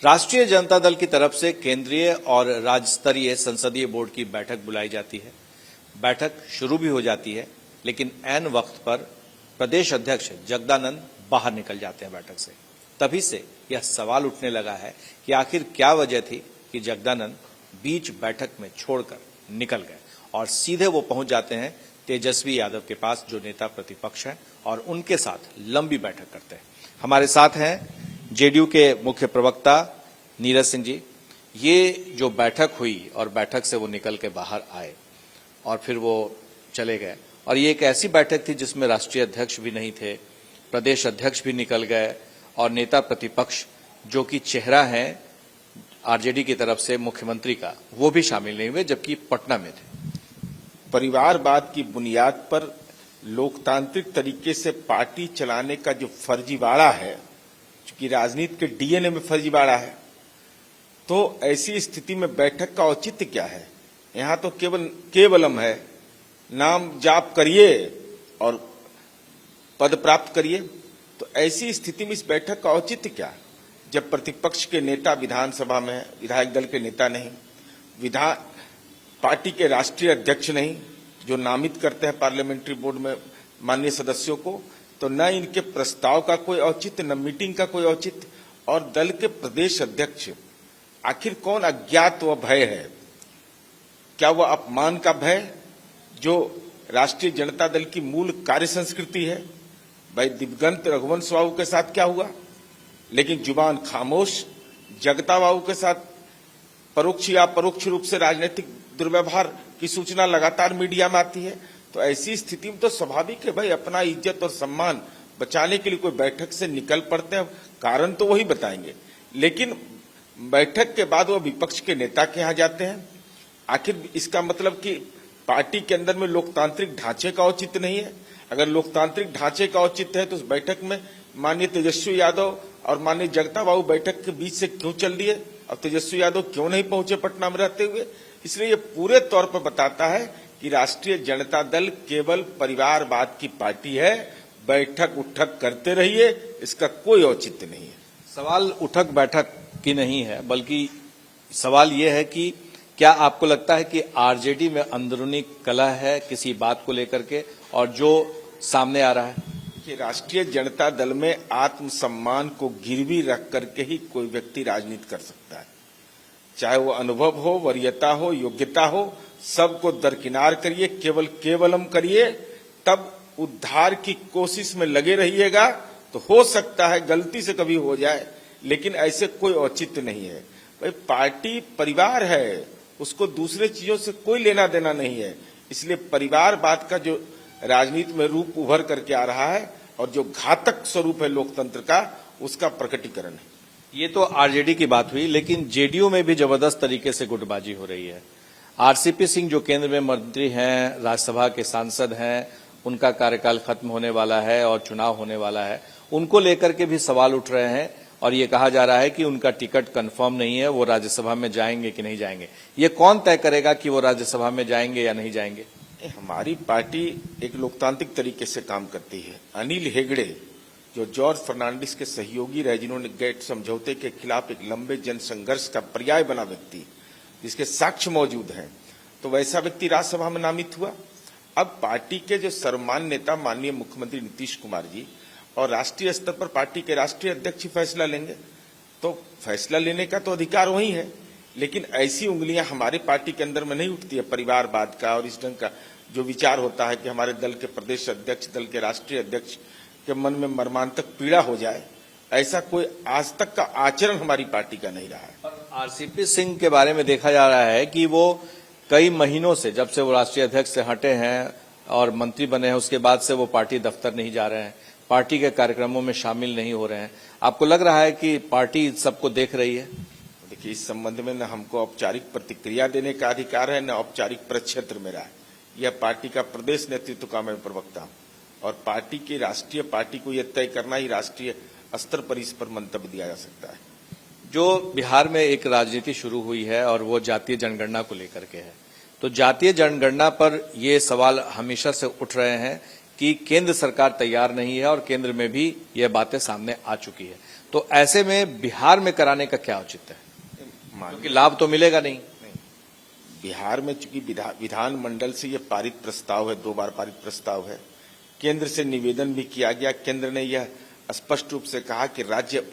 राष्ट्रीय जनता दल की तरफ से केंद्रीय और राज्य स्तरीय संसदीय बोर्ड की बैठक बुलाई जाती है। बैठक शुरू भी हो जाती है, लेकिन ऐन वक्त पर प्रदेश अध्यक्ष जगदानंद बाहर निकल जाते हैं बैठक से। तभी से यह सवाल उठने लगा है कि आखिर क्या वजह थी कि जगदानंद बीच बैठक में छोड़कर निकल गए और सीधे वो पहुंच जाते हैं तेजस्वी यादव के पास, जो नेता प्रतिपक्ष हैं, और उनके साथ लंबी बैठक करते हैं। हमारे साथ हैं जेडीयू के मुख्य प्रवक्ता नीरज सिंह जी। ये जो बैठक हुई और बैठक से वो निकल के बाहर आए और फिर वो चले गए, और ये एक ऐसी बैठक थी जिसमें राष्ट्रीय अध्यक्ष भी नहीं थे, प्रदेश अध्यक्ष भी निकल गए और नेता प्रतिपक्ष जो कि चेहरा है आरजेडी की तरफ से मुख्यमंत्री का, वो भी शामिल नहीं हुए, जबकि पटना में थे। परिवारवाद की बुनियाद पर लोकतांत्रिक तरीके से पार्टी चलाने का जो फर्जीवाड़ा है, कि राजनीति के डीएनए में फर्जीवाड़ा है, तो ऐसी स्थिति में बैठक का औचित्य क्या है? यहां तो केवलम है, नाम जाप करिए और पद प्राप्त करिए। तो ऐसी स्थिति में इस बैठक का औचित्य क्या, जब प्रतिपक्ष के नेता विधानसभा में है, विधायक दल के नेता नहीं, पार्टी के राष्ट्रीय अध्यक्ष नहीं, जो नामित करते हैं पार्लियामेंट्री बोर्ड में माननीय सदस्यों को, तो न इनके प्रस्ताव का कोई औचित्य, न मीटिंग का कोई औचित्य। और दल के प्रदेश अध्यक्ष, आखिर कौन अज्ञात व भय है? क्या वह अपमान का भय, जो राष्ट्रीय जनता दल की मूल कार्य संस्कृति है? भाई दिवंगत रघुवंश बाबू के साथ क्या हुआ, लेकिन जुबान खामोश। जगता बाबू के साथ परोक्ष या परोक्ष रूप से राजनीतिक दुर्व्यवहार की सूचना लगातार मीडिया में आती है। तो ऐसी स्थिति में तो स्वाभाविक है भाई, अपना इज्जत और सम्मान बचाने के लिए कोई बैठक से निकल पड़ते हैं, कारण तो वही बताएंगे। लेकिन बैठक के बाद वो विपक्ष के नेता के यहां जाते हैं। आखिर इसका मतलब कि पार्टी के अंदर में लोकतांत्रिक ढांचे का औचित्य नहीं है? अगर लोकतांत्रिक ढांचे का औचित्य है तो उस बैठक में माननीय तेजस्वी यादव और माननीय जगता बाबू बैठक के बीच से क्यों चल दिए, और तेजस्वी यादव क्यों नहीं पहुंचे पटना में रहते हुए? इसलिए ये पूरे तौर पर बताता है कि राष्ट्रीय जनता दल केवल परिवारवाद की पार्टी है। बैठक उठक करते रहिए, इसका कोई औचित्य नहीं है। सवाल उठक बैठक की नहीं है, बल्कि सवाल ये है कि क्या आपको लगता है कि आरजेडी में अंदरूनी कलह है किसी बात को लेकर के, और जो सामने आ रहा है कि राष्ट्रीय जनता दल में आत्मसम्मान को गिरवी रख करके ही कोई व्यक्ति राजनीति कर सकता है। चाहे वो अनुभव हो, वरीयता हो, योग्यता हो, सबको दरकिनार करिए, केवलम करिए, तब उद्धार की कोशिश में लगे रहिएगा। तो हो सकता है गलती से कभी हो जाए, लेकिन ऐसे कोई औचित्य नहीं है। भाई पार्टी परिवार है, उसको दूसरे चीजों से कोई लेना देना नहीं है। इसलिए परिवारवाद का जो राजनीति में रूप उभर करके आ रहा है और जो घातक स्वरूप है लोकतंत्र का, उसका प्रकटीकरण है। ये तो आरजेडी की बात हुई, लेकिन जेडीयू में भी जबरदस्त तरीके से गुटबाजी हो रही है। आरसीपी सिंह जो केंद्र में मंत्री हैं, राज्यसभा के सांसद हैं, उनका कार्यकाल खत्म होने वाला है और चुनाव होने वाला है, उनको लेकर के भी सवाल उठ रहे हैं और ये कहा जा रहा है कि उनका टिकट कंफर्म नहीं है, वो राज्यसभा में जाएंगे कि नहीं जाएंगे। ये कौन तय करेगा कि वो राज्यसभा में जाएंगे या नहीं जाएंगे? हमारी पार्टी एक लोकतांत्रिक तरीके से काम करती है। अनिल हेगड़े जो जॉर्ज फर्नांडिस के सहयोगी रहे, जिन्होंने गेट समझौते के खिलाफ एक लंबे जन संघर्ष का पर्याय बना व्यक्ति, जिसके साक्ष्य मौजूद हैं, तो वैसा व्यक्ति राज्यसभा में नामित हुआ। अब पार्टी के जो सर्वमान्य नेता माननीय मुख्यमंत्री नीतीश कुमार जी और राष्ट्रीय स्तर पर पार्टी के राष्ट्रीय अध्यक्ष ही फैसला लेंगे, तो फैसला लेने का तो अधिकार वही है। लेकिन ऐसी उंगलियां हमारे पार्टी के अंदर में नहीं उठती है परिवारवाद का और इस ढंग का जो विचार होता है कि हमारे दल के प्रदेश अध्यक्ष, दल के राष्ट्रीय अध्यक्ष के मन में मर्मांतक पीड़ा हो जाए। ऐसा कोई आज तक का आचरण हमारी पार्टी का नहीं रहा है। आरसीपी सिंह के बारे में देखा जा रहा है कि वो कई महीनों से, जब से वो राष्ट्रीय अध्यक्ष से हटे हैं और मंत्री बने हैं, उसके बाद से वो पार्टी दफ्तर नहीं जा रहे हैं, पार्टी के कार्यक्रमों में शामिल नहीं हो रहे हैं। आपको लग रहा है कि पार्टी सबको देख रही है? देखिए, इस संबंध में न हमको औपचारिक प्रतिक्रिया देने का अधिकार है, न औपचारिक प्रक्षेत्र मेरा है। यह पार्टी का प्रदेश नेतृत्व का मैं प्रवक्ता हूं और पार्टी की राष्ट्रीय पार्टी को यह तय करना ही राष्ट्रीय स्तर पर इस पर मंतव्य दिया जा सकता है। जो बिहार में एक राजनीति शुरू हुई है और वो जातीय जनगणना को लेकर के है, तो जातीय जनगणना पर ये सवाल हमेशा से उठ रहे हैं कि केंद्र सरकार तैयार नहीं है और केंद्र में भी यह बातें सामने आ चुकी है। तो ऐसे में बिहार में कराने का क्या औचित्य है, क्योंकि लाभ तो मिलेगा नहीं। बिहार में चूंकि विधानमंडल से ये पारित प्रस्ताव है, 2 बार पारित प्रस्ताव है, केंद्र से निवेदन भी किया गया, केंद्र ने यह स्पष्ट रूप से कहा कि राज्य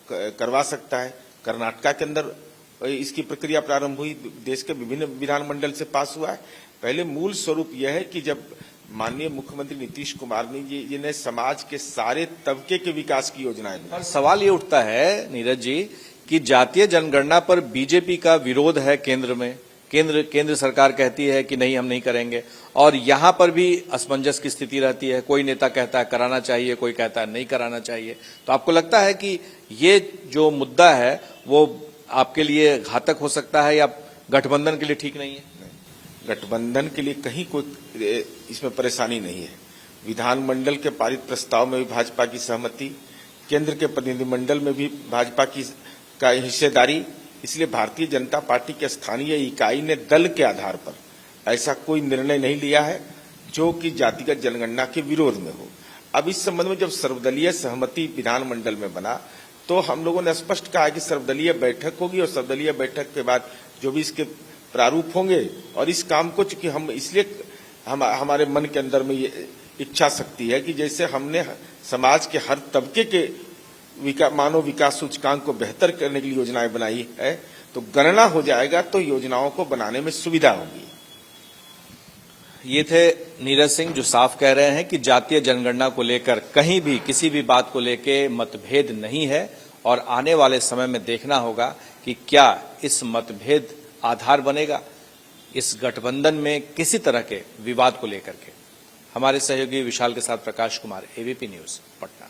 करवा सकता है। कर्नाटका के अंदर इसकी प्रक्रिया प्रारंभ हुई, देश के विभिन्न विधानमंडल से पास हुआ है। पहले मूल स्वरूप यह है कि जब माननीय मुख्यमंत्री नीतीश कुमार जी ने समाज के सारे तबके के विकास की योजनाएं बनाई। पर सवाल ये उठता है नीरज जी कि जातीय जनगणना पर बीजेपी का विरोध है केंद्र में, केंद्र सरकार कहती है कि नहीं हम नहीं करेंगे, और यहां पर भी असमंजस की स्थिति रहती है। कोई नेता कहता है कराना चाहिए, कोई कहता है नहीं कराना चाहिए। तो आपको लगता है कि ये जो मुद्दा है वो आपके लिए घातक हो सकता है या गठबंधन के लिए ठीक नहीं है? गठबंधन के लिए कहीं कोई इसमें परेशानी नहीं है। विधानमंडल के पारित प्रस्ताव में भी भाजपा की सहमति, केंद्र के प्रतिनिधिमंडल में भी भाजपा का हिस्सेदारी, इसलिए भारतीय जनता पार्टी के स्थानीय इकाई ने दल के आधार पर ऐसा कोई निर्णय नहीं लिया है जो कि जातिगत जनगणना के विरोध में हो। अब इस संबंध में जब सर्वदलीय सहमति विधानमंडल में बना तो हम लोगों ने स्पष्ट कहा कि सर्वदलीय बैठक होगी और सर्वदलीय बैठक के बाद जो भी इसके प्रारूप होंगे, और इस काम को चूंकि हम इसलिए हमारे मन के अंदर में ये इच्छा शक्ति है कि जैसे हमने समाज के हर तबके के मानव विकास सूचकांक को बेहतर करने के लिए योजनाएं बनाई है, तो गणना हो जाएगा तो योजनाओं को बनाने में सुविधा होगी। ये थे नीरज सिंह जो साफ कह रहे हैं कि जातीय जनगणना को लेकर कहीं भी किसी भी बात को लेकर मतभेद नहीं है, और आने वाले समय में देखना होगा कि क्या इस मतभेद आधार बनेगा इस गठबंधन में किसी तरह के विवाद को लेकर के। हमारे सहयोगी विशाल के साथ प्रकाश कुमार, एबीपी न्यूज, पटना।